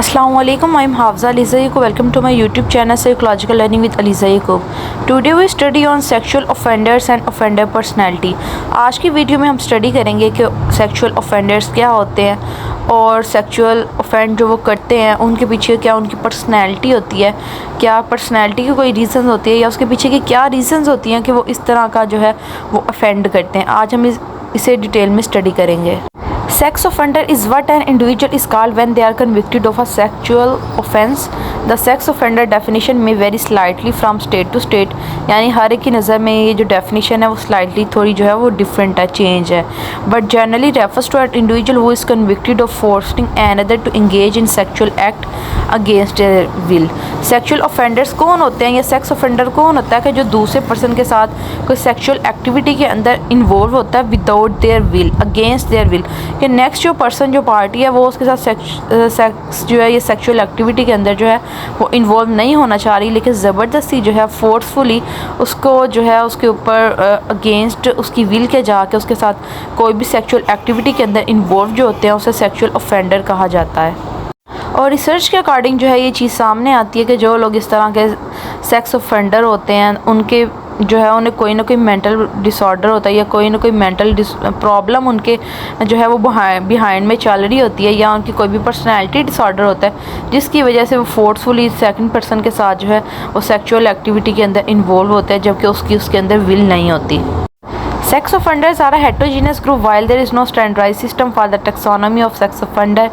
Assalamu alaikum. I am Hafza Aliza Yaqub. Welcome to my YouTube channel Psychological Learning with Aliza Yaqub. Today we study on sexual offenders and offender personality. आज की video में हम study करेंगे कि sexual offenders क्या होते हैं और सेक्सुअल ऑफेंड जो वो करते हैं उनके पीछे क्या उनकी पर्सनैलिटी होती है, क्या पर्सनैलिटी की कोई रीज़न होती है या उसके पीछे की क्या रीज़न्स होती हैं कि वो इस तरह का जो है वो ऑफेंड करते हैं। आज हम इसे डिटेल में स्टडी करेंगे। Sex offender is what an individual is called when they are convicted of a sexual offense. The sex offender definition may vary slightly from state to state. यानी हर एक की नज़र में ये जो definition है वो slightly थोड़ी जो है वो different है, change है. But generally refers to an individual who is convicted of forcing another to engage in sexual act against their will. Sexual offenders कौन होते हैं या sex offender कौन होता है कि जो दूसरे person के साथ कोई sexual activity के अंदर involve होता है without their will, against their will. कि नेक्स्ट जो पर्सन जो पार्टी है वो उसके साथ सेक्स जो है ये सेक्सुअल एक्टिविटी के अंदर जो है वो इन्वॉल्व नहीं होना चाह रही, लेकिन ज़बरदस्ती जो है फोर्सफुली उसको जो है उसके ऊपर अगेंस्ट उसकी विल के जाके उसके साथ कोई भी सेक्सुअल एक्टिविटी के अंदर इन्वॉल्व जो होते हैं उसे सेक्सुअल ऑफेंडर कहा जाता है। और रिसर्च के अकॉर्डिंग जो है ये चीज़ सामने आती है कि जो लोग इस तरह के सेक्स ऑफेंडर होते हैं उनके जो है उन्हें कोई ना कोई मेंटल डिसऑर्डर होता है या कोई ना कोई मेंटल प्रॉब्लम उनके जो है वो बिहाइंड में चल रही होती है या उनकी कोई भी पर्सनैलिटी डिसऑर्डर होता है जिसकी वजह से वो फोर्सफुली सेकंड पर्सन के साथ जो है वो सेक्सुअल एक्टिविटी के अंदर इन्वॉल्व होते हैं जबकि उसके अंदर विल नहीं होती। Sex offenders are a heterogeneous group. While there is no standardized system for the taxonomy of sex offender,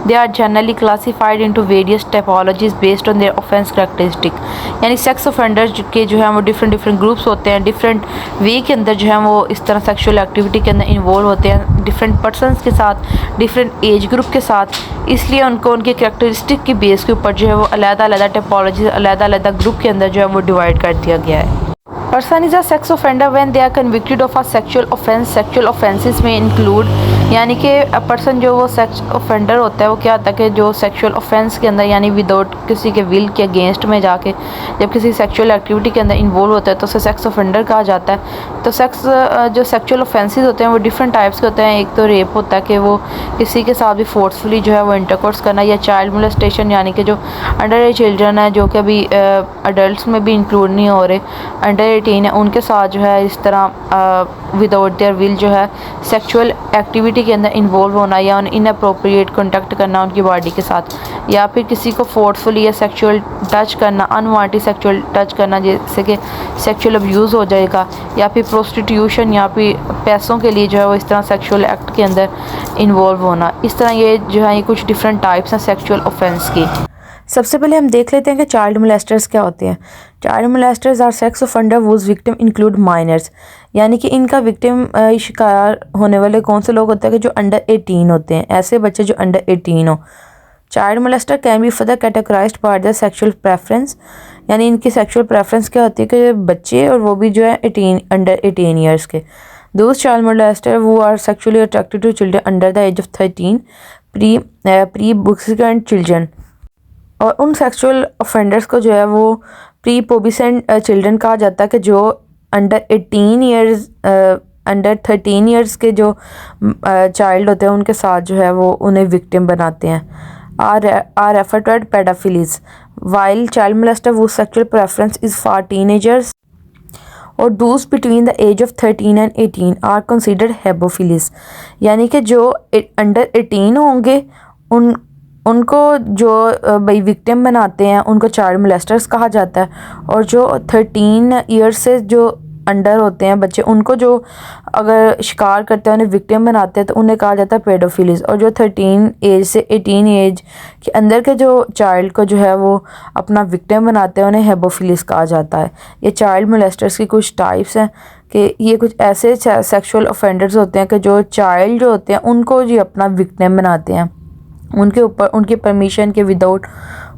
they are generally classified into various typologies based on their offense characteristic. यानी sex offenders के जो है वो different groups होते हैं, different way के अंदर जो है वो इस तरह sexual activity के अंदर involve होते हैं different persons के साथ, different age group के साथ, इसलिए उनको उनके characteristic की base के ऊपर जो है वो अलग-अलग typologies अलग-अलग group के अंदर जो है वो divide कर दिया गया है। Person is a sex offender when they are convicted of a sexual offense. Sexual offenses may include यानी कि पर्सन जो वो सेक्स ऑफेंडर होता है वो क्या होता है कि जो सेक्सुअल ऑफेंस के अंदर यानी विदाउट किसी के विल के अगेंस्ट में जाके जब किसी सेक्सुअल एक्टिविटी के अंदर इन्वॉल्व होता है तो उसे सेक्स ऑफेंडर कहा जाता है। तो जो सेक्सुअल ऑफेंसेस होते हैं वो डिफरेंट टाइप्स के होते हैं। एक तो रेप होता है कि वो किसी के साथ भी फोर्सफुली जो है वो इंटरकोर्स करना, या चाइल्ड मोलेस्टेशन यानी कि जो अंडर एज चिल्ड्रन है जो कि अभी अडल्ट में भी इंक्लूड नहीं हो रहे, अंडर 18 है, उनके साथ जो है इस तरह विदाउट देयर विल जो है सेक्सुअल एक्टिविटी के अंदर इन्वॉल्व होना या इनअप्रोप्रिएट कॉन्टैक्ट करना उनकी बॉडी के साथ, या फिर किसी को फोर्सफुली या सेक्सुअल टच करना, अनवांटेड सेक्सुअल टच करना जैसे कि सेक्सुअल अब्यूज़ हो जाएगा, या फिर प्रोस्टिट्यूशन या फिर पैसों के लिए जो है वो इस तरह सेक्सुअल एक्ट के अंदर इन्वॉल्व होना। इस तरह ये जो है ये कुछ डिफरेंट टाइप्स हैं सेक्सुअल ऑफेंस की। सबसे पहले हम देख लेते हैं कि चाइल्ड मोलेस्टर्स क्या होते हैं। Child molesters are sex offender whose victim include minors, यानी कि इनका विक्टिम शिकार होने वाले कौन से लोग होते हैं कि जो अंडर 18 होते हैं, ऐसे बच्चे जो अंडर 18 हो। Child molester can be further categorised by the sexual preference, यानी इनकी सेक्सुअल प्रेफरेंस क्या होती है कि बच्चे और वो भी जो है अंडर 18 ईयर्स के। दोज चाइल्ड मोलेस्टर वो are sexually attracted to children under the age of 13 prepubescent children, और उन सेक्सुअल ऑफेंडर्स को जो है वो प्री पोबिसेंट चिल्ड्रन कहा जाता है कि जो अंडर 13 ईयर्स के जो चाइल्ड होते हैं उनके साथ जो है वो उन्हें विक्टिम बनाते हैं। Are refer to at pedophiles while child molester वो sexual preference is for teenagers और those between the age of 13 and 18 are considered hebephiles, यानी कि जो अंडर 18 होंगे उनको जो भाई विक्टिम बनाते हैं उनको चाइल्ड मोलेस्टर्स कहा जाता है, और जो 13 ईयर्स से जो अंडर होते हैं बच्चे उनको जो अगर शिकार करते हैं उन्हें विक्टिम बनाते हैं तो उन्हें कहा जाता है पेडोफिलीज, और जो 13 एज से 18 एज के अंदर के जो चाइल्ड को जो है वो अपना विक्टिम बनाते हैं उन्हें हेबोफिलीज कहा जाता है। ये चाइल्ड मोलेस्टर्स की कुछ टाइप्स हैं कि ये कुछ ऐसे सेक्सुअल ऑफेंडर्स होते हैं कि जो चाइल्ड जो होते हैं उनको जी अपना विक्टिम बनाते हैं, उनके ऊपर उनकी परमिशन के विदाउट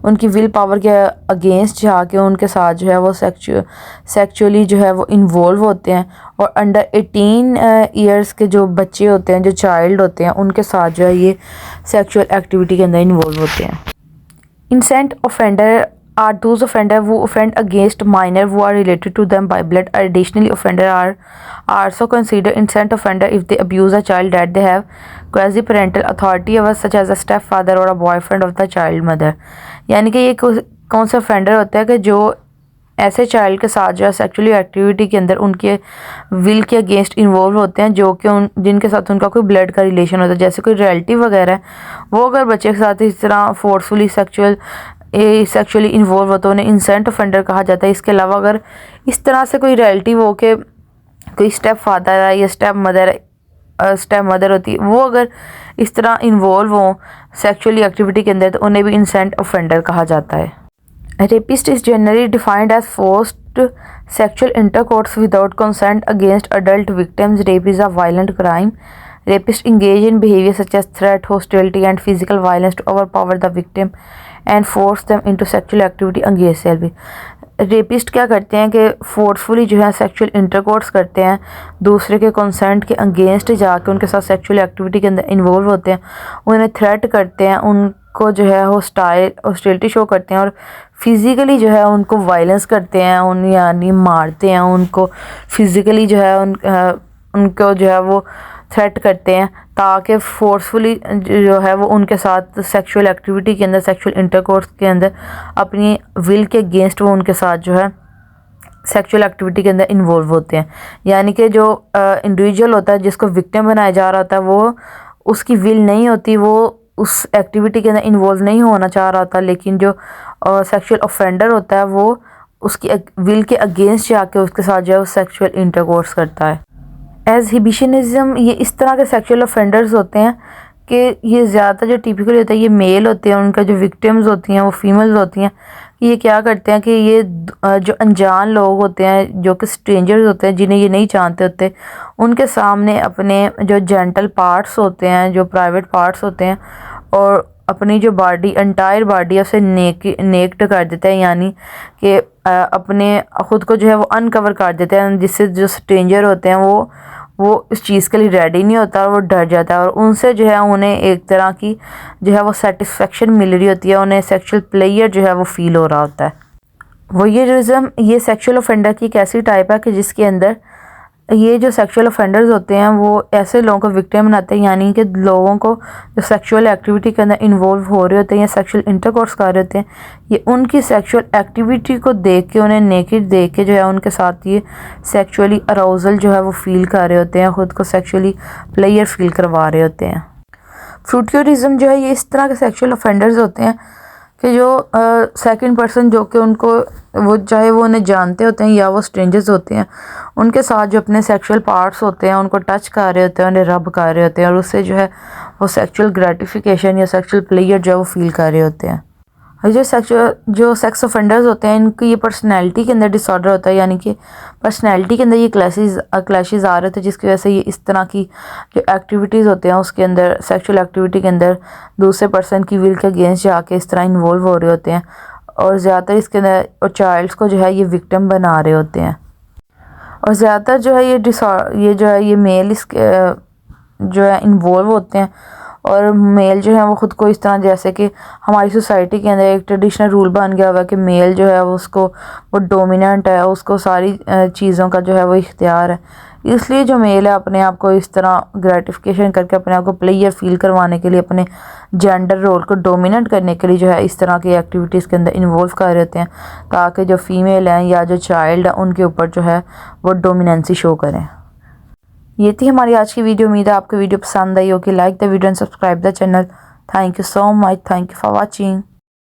उनकी विल पावर के अगेंस्ट जाके उनके साथ जो है वो सेक्सुअली जो है वो इन्वॉल्व होते हैं, और अंडर 18 ईयर्स के जो बच्चे होते हैं जो चाइल्ड होते हैं उनके साथ जो है ये सेक्सुअल एक्टिविटी के अंदर इन्वॉल्व होते हैं। इंसेंट offender are those offenders who offend against minor who are related to them by blood. Additionally, offenders are also considered innocent offender if they abuse a child that they have quasi-parental authority over, such as a stepfather or a boyfriend of the child mother. यानी कि ये कौन सा offender होता है कि जो ऐसे चाइल्ड के साथ जो है सेक्सुअली एक्टिविटी के अंदर उनके विल के अगेंस्ट इन्वॉल्व होते हैं, जो कि जिनके साथ उनका कोई ब्लड का रिलेशन होता है, जैसे कोई रिलेटिव वगैरह है, वो अगर बच्चे के साथ इस तरह फोर्सफुली सेक्सुअली इन्वॉल्व होते हैं उन्हें इंसेंट ऑफेंडर कहा जाता है। इसके अलावा अगर इस तरह से कोई रिलेटिव हो के कोई स्टेप फादर है या स्टेप मदर होती है, वो अगर इस तरह इन्वॉल्व हो सेक्सुअली एक्टिविटी के अंदर तो उन्हें भी इंसेंट ऑफेंडर कहा जाता है। Rapist is generally defined as forced sexual intercourse without consent against adult victims. Rape is a violent crime. Rapists engage in behavior such as threat, hostility, and physical violence to overpower the victim and force them into sexual activity against their will. Rapist क्या करते हैं कि forcefully जो है sexual intercourse करते हैं, दूसरे के कंसेंट के अगेंस्ट जाके उनके साथ सेक्सुअल एक्टिविटी के अंदर इन्वॉल्व होते हैं, उन्हें थ्रेट करते हैं, उनको जो है हॉस्टिलिटी शो करते हैं और फिज़िकली जो है उनको वायलेंस करते हैं, यानी मारते हैं उनको, फिज़िकली जो है उनको जो है वो थ्रेट करते हैं ताकि फोर्सफुली जो है वो उनके साथ सेक्सुअल एक्टिविटी के अंदर सेक्सुअल इंटरकोर्स के अंदर अपनी विल के अगेंस्ट वो उनके साथ जो है सेक्सुअल एक्टिविटी के अंदर इन्वॉल्व होते हैं। यानी कि जो इंडिविजुअल होता है जिसको विक्टिम बनाया जा रहा होता है वो उसकी विल नहीं होती, वो उस एक्टिविटी के अंदर इन्वॉल्व नहीं होना चाह रहा था, लेकिन जो सेक्सुअल ऑफेंडर होता है वो उसकी विल के अगेंस्ट जाके उसके साथ जो है वो सेक्सुअल इंटरकोर्स करता है। एजहिबिशनिज्म, ये इस तरह के सेक्सुअल ऑफेंडर्स होते हैं कि ये ज़्यादातर जो टिपिकल होता है ये मेल होते हैं, उनका जो विक्टिम्स होती हैं वो फीमेल्स होती हैं। ये क्या करते हैं कि ये जो अनजान लोग होते हैं, जो कि स्ट्रेंजर्स होते हैं, जिन्हें ये नहीं जानते होते, उनके सामने अपने जो जेंटल पार्ट्स होते हैं, जो प्राइवेट पार्ट्स होते हैं, और अपनी जो बॉडी एंटायर बॉडी है उसे नेक्ड कर देते हैं, यानी कि अपने ख़ुद को जो है वो अनकवर कर देते हैं, जिससे जो स्ट्रेंजर होते हैं वो इस चीज़ के लिए रेडी नहीं होता और वो डर जाता है, और उनसे जो है उन्हें एक तरह की जो है वो सेटिस्फेक्शन मिल रही होती है, उन्हें सेक्सुअल प्लेयर जो है वो फील हो रहा होता है। वोयरिज्म, ये सेक्सुअल ऑफेंडर की एक ऐसी टाइप है कि जिसके अंदर ये जो सेक्सुअल ऑफेंडर्स होते हैं वो ऐसे लोगों को विक्टिम बनाते हैं, यानी कि लोगों को जो सेक्सुअल एक्टिविटी के अंदर इन्वॉल्व हो रहे होते हैं या सेक्सुअल इंटरकोर्स कर रहे होते हैं, ये उनकी सेक्सुअल एक्टिविटी को देख के, उन्हें नेकेड देख के जो है उनके साथ ये सेक्सुअली अराउजल जो है वो फील कर रहे होते हैं, ख़ुद को सेक्सुअली प्लेयर फील करवा रहे होते हैं। फ्रूटियोरिज्म जो है ये इस तरह के सेक्सुअल ऑफेंडर्स होते हैं कि जो सेकंड पर्सन जो कि उनको वो चाहे वो उन्हें जानते होते हैं या वो स्ट्रेंजर्स होते हैं, उनके साथ जो अपने सेक्सुअल पार्ट्स होते हैं उनको टच कर रहे होते हैं, उन्हें रब कर रहे होते हैं, और उससे जो है वो सेक्सुअल ग्रेटिफिकेशन या सेक्सुअल प्लेयर जो है वो फील कर रहे होते हैं। और जो सेक्स ऑफेंडर्स होते हैं इनकी ये पर्सनैलिटी के अंदर डिसऑर्डर होता है, यानी कि पर्सनैलिटी के अंदर ये क्लैशेस आ रहे थे, जिसकी वजह से ये इस तरह की जो एक्टिविटीज़ होते हैं उसके अंदर सेक्सुअल एक्टिविटी के अंदर दूसरे पर्सन की विल के अगेंस्ट जाके इस तरह इन्वॉल्व हो रहे होते हैं, और ज़्यादातर इसके अंदर और चाइल्ड्स को जो है ये विक्टिम बना रहे होते हैं। और ज़्यादातर जो है ये मेल इसके जो है इन्वॉल्व होते हैं, और मेल जो है वो ख़ुद को इस तरह, जैसे कि हमारी सोसाइटी के अंदर एक ट्रेडिशनल रूल बन गया हुआ है कि मेल जो है वो डोमिनेंट है, उसको सारी चीज़ों का जो है वो इख्तियार है, इसलिए जो मेल है अपने आप को इस तरह ग्रेटिफिकेशन करके अपने आप को प्लेयर फील करवाने के लिए, अपने जेंडर रोल को डोमिनेट करने के लिए जो है इस तरह की एक्टिविटीज़ के अंदर इन्वॉल्व कर रहे होते हैं, ताकि जो फीमेल हैं या जो चाइल्ड है उनके ऊपर जो है वो डोमिनेंसी शो करें। ये थी हमारी आज की वीडियो। उम्मीद है आपको वीडियो पसंद आई होगी। Like the video and subscribe the channel. Thank you so much. Thank you for watching.